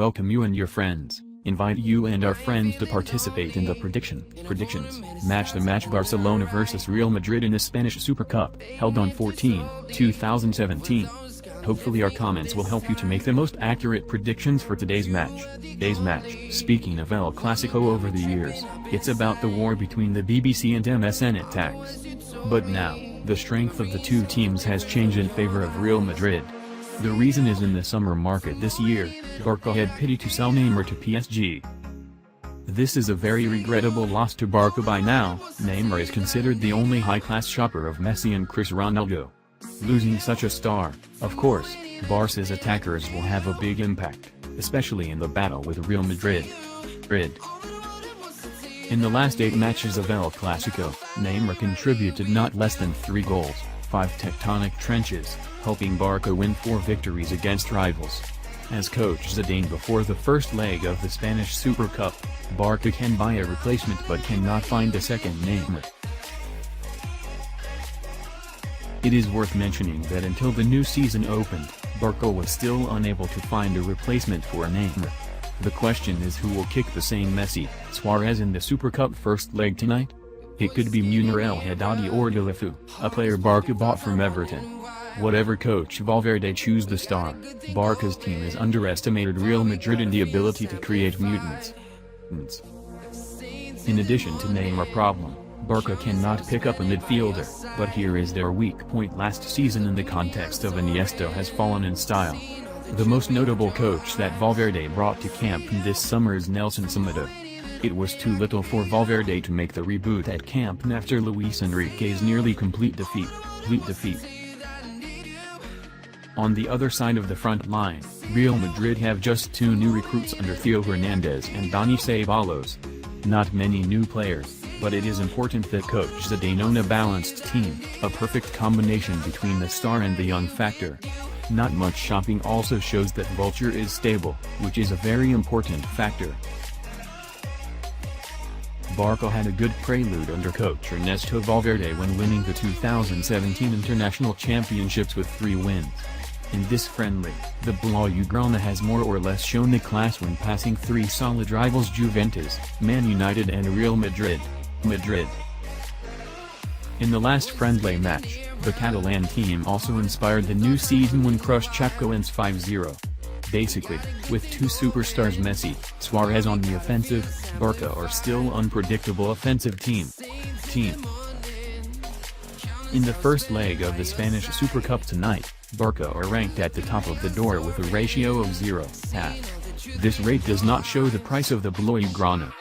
welcome you and your friends, invite you and our friends to participate in the predictions match. The match Barcelona vs Real Madrid in the Spanish Super Cup, held on 14/2017. Hopefully our comments will help you to make the most accurate predictions for today's match. Speaking of El Clasico over the years, it's about the war between the BBC and MSN attacks. But now, the strength of the two teams has changed in favor of Real Madrid. The reason is in the summer market this year, Barca had pity to sell Neymar to PSG. This is a very regrettable loss to Barca. By now, Neymar is considered the only high-class shopper of Messi and Cristiano Ronaldo. Losing such a star, of course, Barca's attackers will have a big impact, especially in the battle with Real Madrid. In the last 8 matches of El Clasico, Neymar contributed not less than 3 goals, 5 tectonic trenches, helping Barca win 4 victories against rivals. As coach Zidane before the first leg of the Spanish Super Cup, Barca can buy a replacement but cannot find a second Neymar. It is worth mentioning that until the new season opened, Barca was still unable to find a replacement for Neymar. The question is who will kick the same Messi, Suarez in the Super Cup first leg tonight? It could be Munir El Haddadi or Deulofeu, a player Barca bought from Everton. Whatever coach Valverde choose the star, Barca's team has underestimated Real Madrid in the ability to create mutants. In addition to Neymar problem, Barca cannot pick up a midfielder, but here is their weak point. Last season in the context of Iniesta has fallen in style. The most notable coach that Valverde brought to Camp Nou this summer is Nelson Semedo. It was too little for Valverde to make the reboot at Camp Nou after Luis Enrique's nearly complete defeat. On the other side of the front line, Real Madrid have just 2 new recruits under Theo Hernandez and Dani Ceballos. Not many new players, but it is important that coach Zidane own a balanced team, a perfect combination between the star and the young factor. Not much shopping also shows that Vulture is stable, which is a very important factor. Barca had a good prelude under coach Ernesto Valverde when winning the 2017 international championships with 3 wins. In this friendly, the Blaugrana has more or less shown the class when passing 3 solid rivals Juventus, Man United and Real Madrid. In the last friendly match, the Catalan team also inspired the new season when crushed Chapecoense 5-0. Basically, with 2 superstars Messi, Suarez on the offensive, Barca are still unpredictable offensive team. In the first leg of the Spanish Super Cup tonight, Barca are ranked at the top of the door with a ratio of 0.5. This rate does not show the price of the Blaugrana.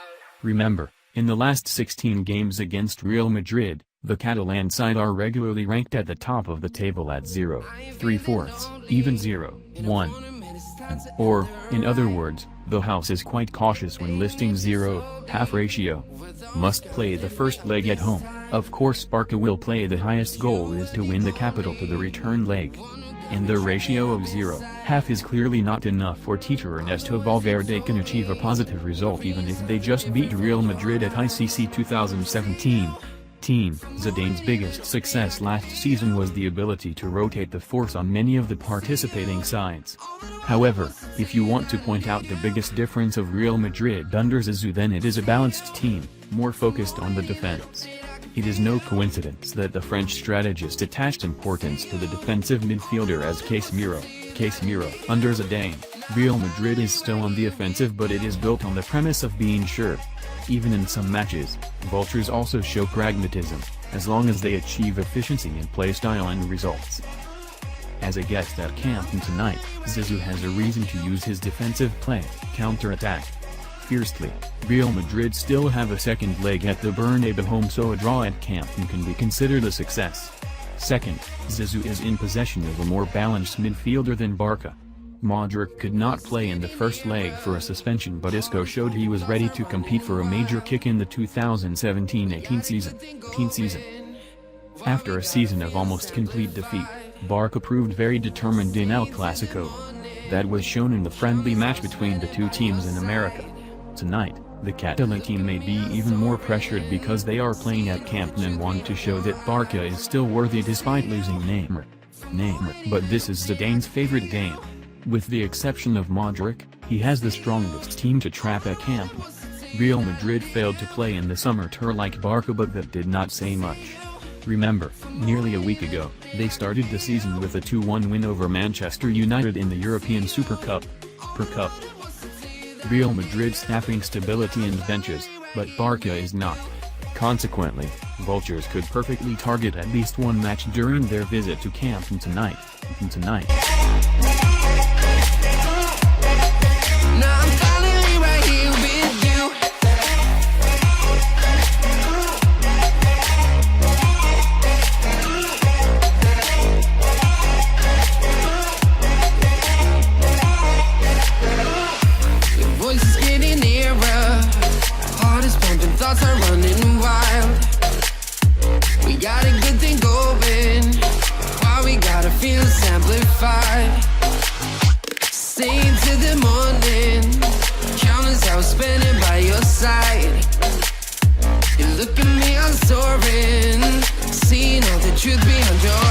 Remember, in the last 16 games against Real Madrid, the Catalan side are regularly ranked at the top of the table at 0.75, even 0.1. Or, in other words, the house is quite cautious when listing 0.5 ratio. Must play the first leg at home. Of course Barca will play. The highest goal is to win the capital to the return leg. And the ratio of 0.5 is clearly not enough for teacher Ernesto Valverde can achieve a positive result even if they just beat Real Madrid at ICC 2017. Zidane's biggest success last season was the ability to rotate the force on many of the participating sides. However, if you want to point out the biggest difference of Real Madrid under Zizou, then it is a balanced team, more focused on the defense. It is no coincidence that the French strategist attached importance to the defensive midfielder as Casemiro. Under Zidane, Real Madrid is still on the offensive, but it is built on the premise of being sure. Even in some matches, Vultures also show pragmatism, as long as they achieve efficiency in play style and results. As a guest at Camp Nou tonight, Zizou has a reason to use his defensive play, counter-attack fiercely. Real Madrid still have a second leg at the Bernabeu home, so a draw at Camp Nou can be considered a success. Second, Zizou is in possession of a more balanced midfielder than Barca. Modric could not play in the first leg for a suspension, but Isco showed he was ready to compete for a major kick in the 2017-18 season. After a season of almost complete defeat, Barca proved very determined in El Clasico. That was shown in the friendly match between the two teams in America. Tonight, the Catalan team may be even more pressured because they are playing at Camp Nou and want to show that Barca is still worthy despite losing Neymar. But this is Zidane's favorite game. With the exception of Modric, He has the strongest team to trap at camp. Real Madrid failed to play in the summer tour like Barca, but that did not say much. Remember, nearly a week ago, they started the season with a 2-1 win over Manchester United in the European Super Cup. Real Madrid staffing stability and benches, but Barca is not. Consequently, vultures could perfectly target at least one match during their visit to camp tonight. Thoughts are running wild. We got a good thing going. Why we gotta feel amplified? Staying till the morning. Countless hours spending by your side. You look at me, I'm soaring. Seeing all the truth behind your